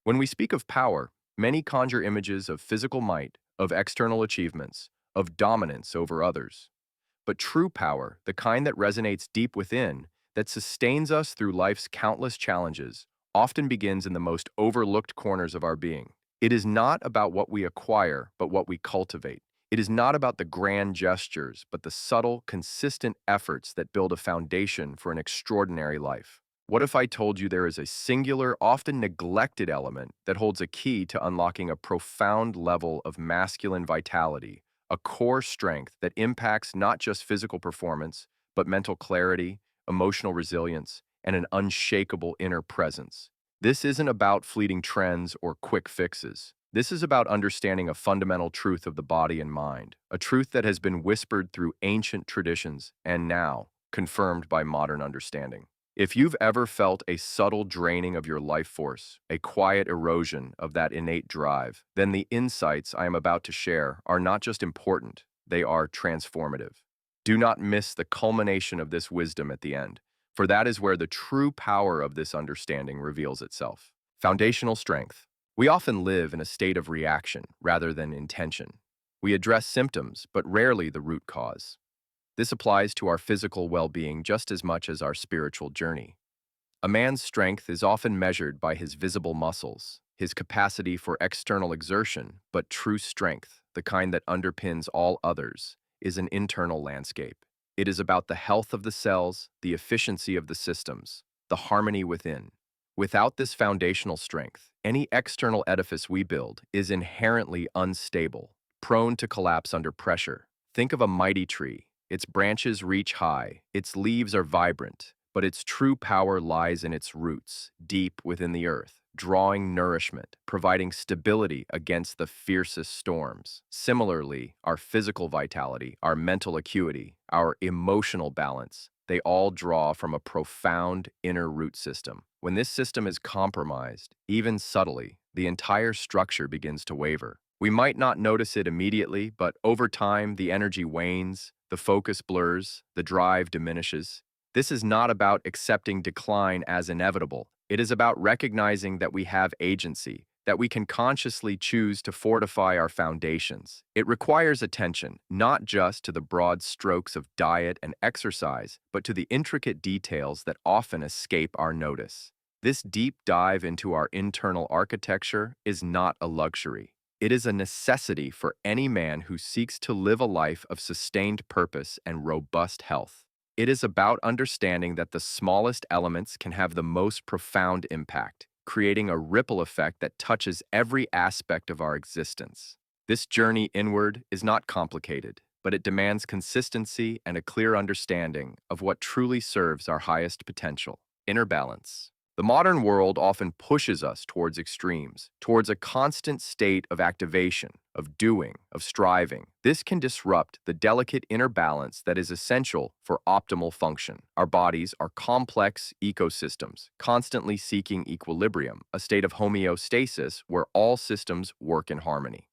When we speak of power, many conjure images of physical might, of external achievements, of dominance over others. But true power, the kind that resonates deep within, that sustains us through life's countless challenges, often begins in the most overlooked corners of our being. It is not about what we acquire, but what we cultivate. It is not about the grand gestures, but the subtle, consistent efforts that build a foundation for an extraordinary life. What if I told you there is a singular, often neglected element that holds a key to unlocking a profound level of masculine vitality, a core strength that impacts not just physical performance, but mental clarity, emotional resilience, and an unshakable inner presence? This isn't about fleeting trends or quick fixes. This is about understanding a fundamental truth of the body and mind, a truth that has been whispered through ancient traditions and now confirmed by modern understanding. If you've ever felt a subtle draining of your life force, a quiet erosion of that innate drive, then the insights I am about to share are not just important, they are transformative. Do not miss the culmination of this wisdom at the end, for that is where the true power of this understanding reveals itself. Foundational strength. We often live in a state of reaction rather than intention. We address symptoms, but rarely the root cause. This applies to our physical well-being just as much as our spiritual journey. A man's strength is often measured by his visible muscles, his capacity for external exertion, but true strength, the kind that underpins all others, is an internal landscape. It is about the health of the cells, the efficiency of the systems, the harmony within. Without this foundational strength, any external edifice we build is inherently unstable, prone to collapse under pressure. Think of a mighty tree. Its branches reach high, its leaves are vibrant, but its true power lies in its roots, deep within the earth, drawing nourishment, providing stability against the fiercest storms. Similarly, our physical vitality, our mental acuity, our emotional balance, they all draw from a profound inner root system. When this system is compromised, even subtly, the entire structure begins to waver. We might not notice it immediately, but over time, the energy wanes, the focus blurs, the drive diminishes. This is not about accepting decline as inevitable. It is about recognizing that we have agency, that we can consciously choose to fortify our foundations. It requires attention, not just to the broad strokes of diet and exercise, but to the intricate details that often escape our notice. This deep dive into our internal architecture is not a luxury. It is a necessity for any man who seeks to live a life of sustained purpose and robust health. It is about understanding that the smallest elements can have the most profound impact, creating a ripple effect that touches every aspect of our existence. This journey inward is not complicated, but it demands consistency and a clear understanding of what truly serves our highest potential: inner balance. The modern world often pushes us towards extremes, towards a constant state of activation, of doing, of striving. This can disrupt the delicate inner balance that is essential for optimal function. Our bodies are complex ecosystems, constantly seeking equilibrium, a state of homeostasis where all systems work in harmony.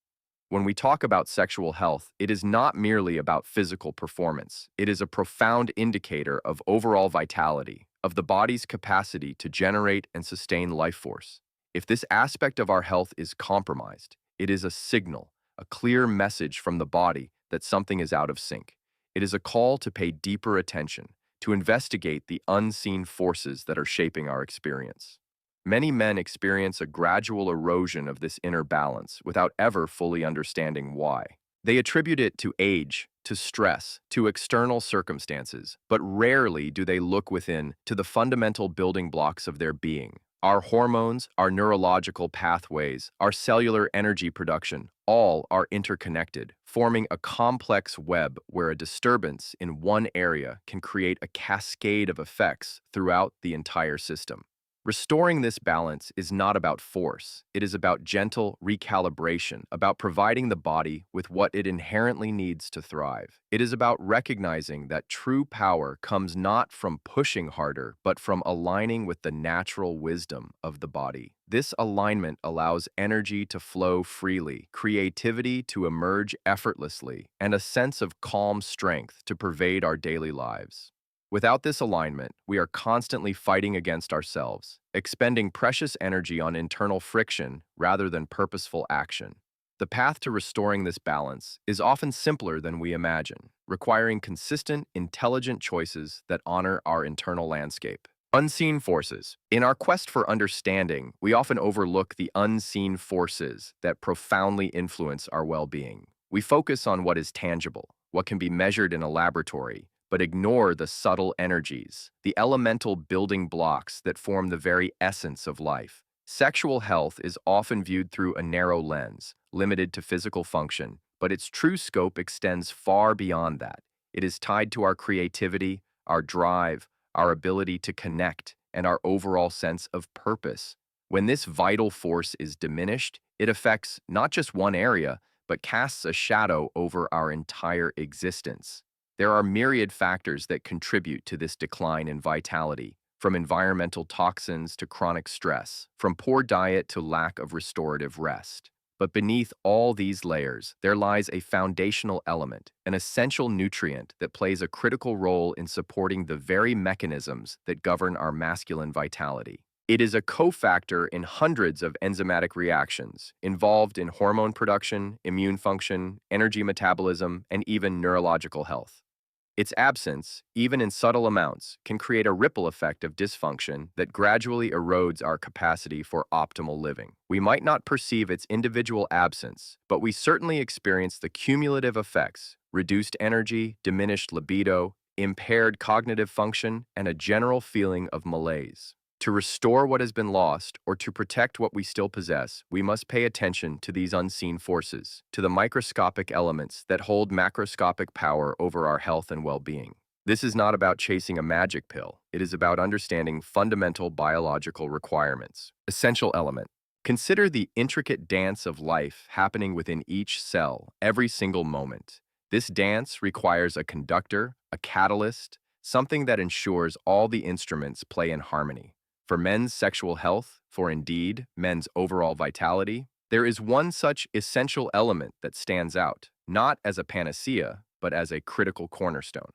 When we talk about sexual health, it is not merely about physical performance. It is a profound indicator of overall vitality, of the body's capacity to generate and sustain life force. If this aspect of our health is compromised, it is a signal, a clear message from the body that something is out of sync. It is a call to pay deeper attention, to investigate the unseen forces that are shaping our experience. Many men experience a gradual erosion of this inner balance without ever fully understanding why. They attribute it to age, to stress, to external circumstances, but rarely do they look within to the fundamental building blocks of their being. Our hormones, our neurological pathways, our cellular energy production, all are interconnected, forming a complex web where a disturbance in one area can create a cascade of effects throughout the entire system. Restoring this balance is not about force. It is about gentle recalibration, about providing the body with what it inherently needs to thrive. It is about recognizing that true power comes not from pushing harder, but from aligning with the natural wisdom of the body. This alignment allows energy to flow freely, creativity to emerge effortlessly, and a sense of calm strength to pervade our daily lives. Without this alignment, we are constantly fighting against ourselves, expending precious energy on internal friction rather than purposeful action. The path to restoring this balance is often simpler than we imagine, requiring consistent, intelligent choices that honor our internal landscape. Unseen forces. In our quest for understanding, we often overlook the unseen forces that profoundly influence our well-being. We focus on what is tangible, what can be measured in a laboratory, but ignore the subtle energies, the elemental building blocks that form the very essence of life. Sexual health is often viewed through a narrow lens, limited to physical function, but its true scope extends far beyond that. It is tied to our creativity, our drive, our ability to connect, and our overall sense of purpose. When this vital force is diminished, it affects not just one area, but casts a shadow over our entire existence. There are myriad factors that contribute to this decline in vitality, from environmental toxins to chronic stress, from poor diet to lack of restorative rest. But beneath all these layers, there lies a foundational element, an essential nutrient that plays a critical role in supporting the very mechanisms that govern our masculine vitality. It is a cofactor in hundreds of enzymatic reactions, involved in hormone production, immune function, energy metabolism, and even neurological health. Its absence, even in subtle amounts, can create a ripple effect of dysfunction that gradually erodes our capacity for optimal living. We might not perceive its individual absence, but we certainly experience the cumulative effects: reduced energy, diminished libido, impaired cognitive function, and a general feeling of malaise. To restore what has been lost, or to protect what we still possess, we must pay attention to these unseen forces, to the microscopic elements that hold macroscopic power over our health and well-being. This is not about chasing a magic pill. It is about understanding fundamental biological requirements. Essential element. Consider the intricate dance of life happening within each cell, every single moment. This dance requires a conductor, a catalyst, something that ensures all the instruments play in harmony. For men's sexual health, for indeed men's overall vitality, there is one such essential element that stands out, not as a panacea, but as a critical cornerstone.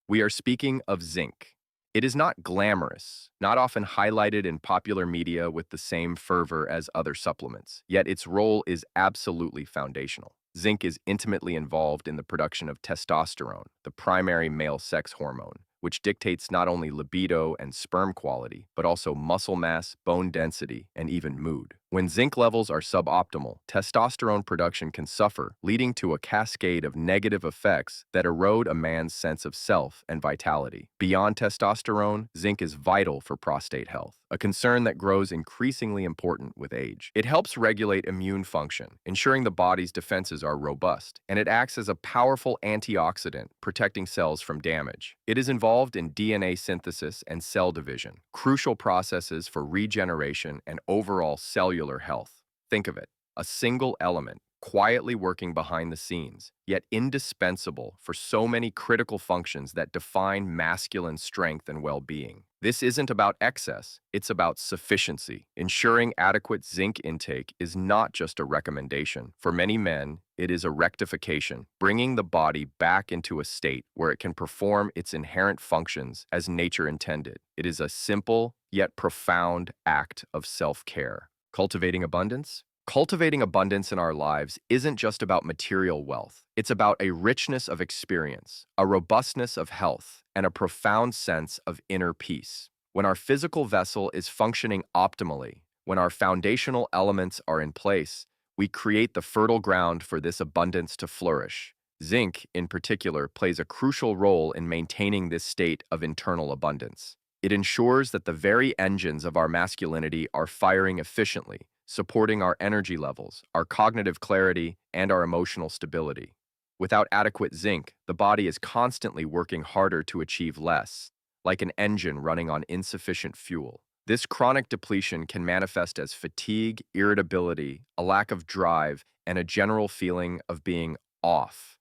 We are speaking of zinc. It is not glamorous, not often highlighted in popular media with the same fervor as other supplements, yet its role is absolutely foundational. Zinc is intimately involved in the production of testosterone, the primary male sex hormone, which dictates not only libido and sperm quality, but also muscle mass, bone density, and even mood. When zinc levels are suboptimal, testosterone production can suffer, leading to a cascade of negative effects that erode a man's sense of self and vitality. Beyond testosterone, zinc is vital for prostate health, a concern that grows increasingly important with age. It helps regulate immune function, ensuring the body's defenses are robust, and it acts as a powerful antioxidant, protecting cells from damage. It is involved in DNA synthesis and cell division, crucial processes for regeneration and overall cellular health. Think of it, a single element, quietly working behind the scenes, yet indispensable for so many critical functions that define masculine strength and well-being. This isn't about excess, it's about sufficiency. Ensuring adequate zinc intake is not just a recommendation. For many men, it is a rectification, bringing the body back into a state where it can perform its inherent functions as nature intended. It is a simple, yet profound act of self-care. Cultivating abundance? Cultivating abundance in our lives isn't just about material wealth. It's about a richness of experience, a robustness of health, and a profound sense of inner peace. When our physical vessel is functioning optimally, when our foundational elements are in place, we create the fertile ground for this abundance to flourish. Zinc, in particular, plays a crucial role in maintaining this state of internal abundance. It ensures that the very engines of our masculinity are firing efficiently, supporting our energy levels, our cognitive clarity, and our emotional stability. Without adequate zinc, the body is constantly working harder to achieve less, like an engine running on insufficient fuel. This chronic depletion can manifest as fatigue, irritability, a lack of drive, and a general feeling of being off.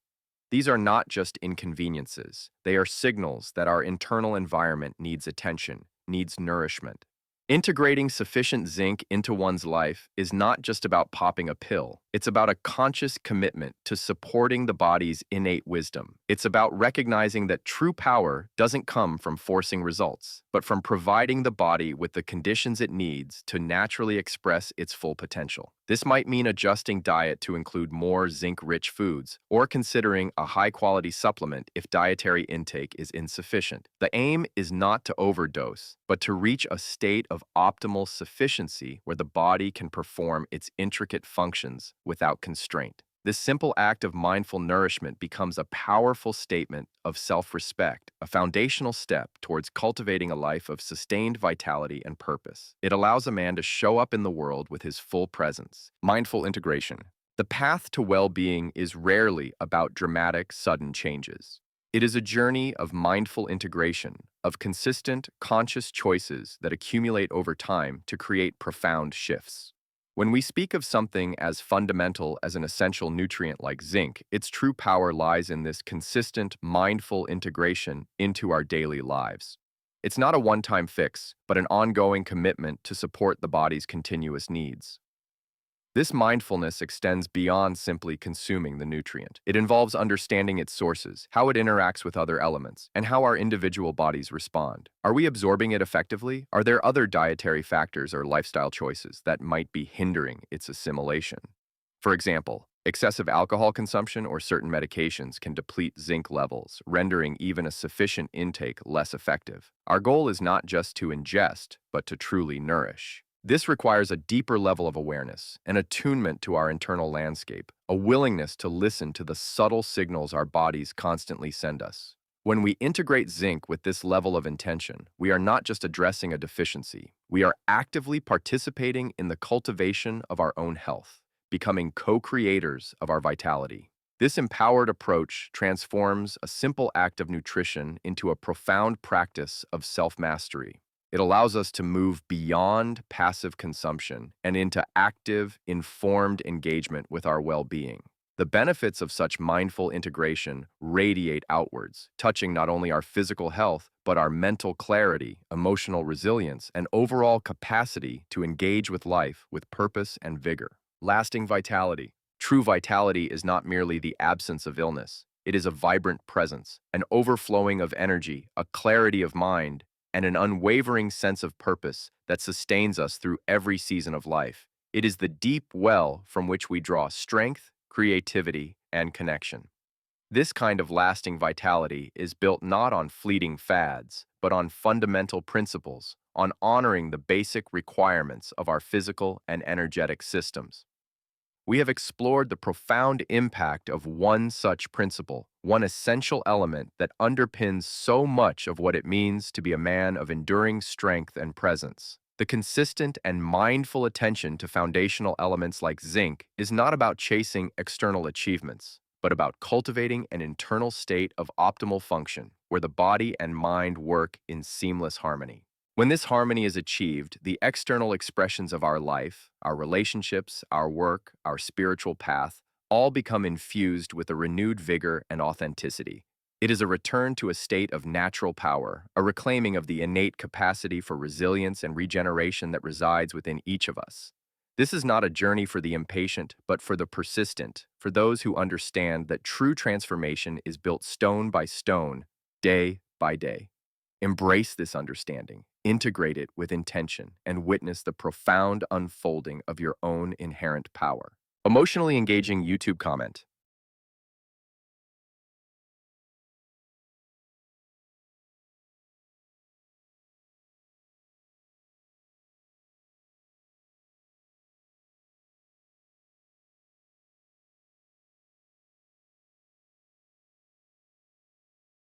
These are not just inconveniences. They are signals that our internal environment needs attention, needs nourishment. Integrating sufficient zinc into one's life is not just about popping a pill. It's about a conscious commitment to supporting the body's innate wisdom. It's about recognizing that true power doesn't come from forcing results, but from providing the body with the conditions it needs to naturally express its full potential. This might mean adjusting diet to include more zinc-rich foods, or considering a high-quality supplement if dietary intake is insufficient. The aim is not to overdose, but to reach a state of optimal sufficiency where the body can perform its intricate functions without constraint. This simple act of mindful nourishment becomes a powerful statement of self-respect, a foundational step towards cultivating a life of sustained vitality and purpose. It allows a man to show up in the world with his full presence. Mindful integration. The path to well-being is rarely about dramatic, sudden changes. It is a journey of mindful integration, of consistent, conscious choices that accumulate over time to create profound shifts. When we speak of something as fundamental as an essential nutrient like zinc, its true power lies in this consistent, mindful integration into our daily lives. It's not a one-time fix, but an ongoing commitment to support the body's continuous needs. This mindfulness extends beyond simply consuming the nutrient. It involves understanding its sources, how it interacts with other elements, and how our individual bodies respond. Are we absorbing it effectively? Are there other dietary factors or lifestyle choices that might be hindering its assimilation? For example, excessive alcohol consumption or certain medications can deplete zinc levels, rendering even a sufficient intake less effective. Our goal is not just to ingest, but to truly nourish. This requires a deeper level of awareness, an attunement to our internal landscape, a willingness to listen to the subtle signals our bodies constantly send us. When we integrate zinc with this level of intention, we are not just addressing a deficiency, we are actively participating in the cultivation of our own health, becoming co-creators of our vitality. This empowered approach transforms a simple act of nutrition into a profound practice of self-mastery. It allows us to move beyond passive consumption and into active, informed engagement with our well-being. The benefits of such mindful integration radiate outwards, touching not only our physical health, but our mental clarity, emotional resilience, and overall capacity to engage with life with purpose and vigor. Lasting vitality. True vitality is not merely the absence of illness. It is a vibrant presence, an overflowing of energy, a clarity of mind, and an unwavering sense of purpose that sustains us through every season of life. It is the deep well from which we draw strength, creativity, and connection. This kind of lasting vitality is built not on fleeting fads, but on fundamental principles, on honoring the basic requirements of our physical and energetic systems. We have explored the profound impact of one such principle, one essential element that underpins so much of what it means to be a man of enduring strength and presence. The consistent and mindful attention to foundational elements like zinc is not about chasing external achievements, but about cultivating an internal state of optimal function, where the body and mind work in seamless harmony. When this harmony is achieved, the external expressions of our life, our relationships, our work, our spiritual path, all become infused with a renewed vigor and authenticity. It is a return to a state of natural power, a reclaiming of the innate capacity for resilience and regeneration that resides within each of us. This is not a journey for the impatient, but for the persistent, for those who understand that true transformation is built stone by stone, day by day. Embrace this understanding, integrate it with intention, and witness the profound unfolding of your own inherent power. Emotionally engaging YouTube comment.